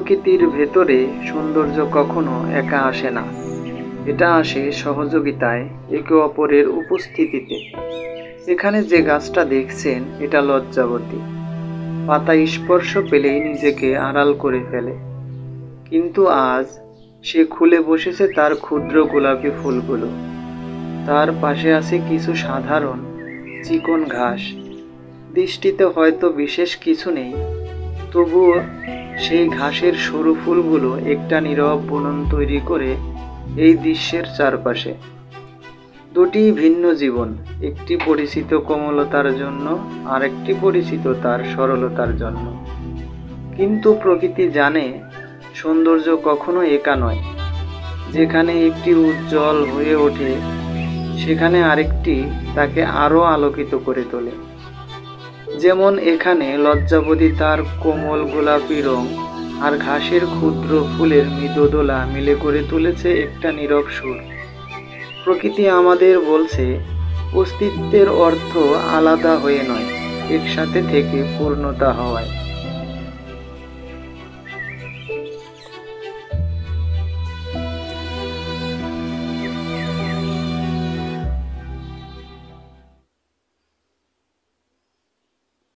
প্রকৃতির ভেতরে সৌন্দর্য কখনো একা আসে না, এটা আসে সহযোগিতায়, একে অপরের উপস্থিতিতে। এখানে যে গাছটা দেখছেন এটা লজ্জাবতী, পাতা স্পর্শ পেলেই নিজেকে আড়াল করে ফেলে, কিন্তু আজ সে খুলে বসেছে তার ক্ষুদ্র গোলাপি ফুলগুলো। তার পাশে আছে কিছু সাধারণ চিকন ঘাস, দৃষ্টিতে হয়তো বিশেষ কিছু নেই, তবুও সেই ঘাসের সরু ফুলগুলো একটা নীরব বুনন তৈরি করে এই দৃশ্যের চারপাশে। দুটি ভিন্ন জীবন, একটি পরিচিত কোমলতার জন্য, আর একটি পরিচিত তার সরলতার জন্য। কিন্তু প্রকৃতি জানে সৌন্দর্য কখনো একা নয়। যেখানে একটি উজ্জ্বল হয়ে ওঠে, সেখানে আরেকটি তাকে আরো আলোকিত করে তোলে। যেমন এখানে লজ্জাবতী তার কোমল গোলাপি রং আর ঘাসের ক্ষুদ্র ফুলের মৃদু দোলা মিলে করে তুলেছে একটা নীরব সুর। প্রকৃতি আমাদের বলছে, অস্তিত্বের অর্থ আলাদা হয়ে নয়, একসাথে থেকে পূর্ণতা হওয়ায়।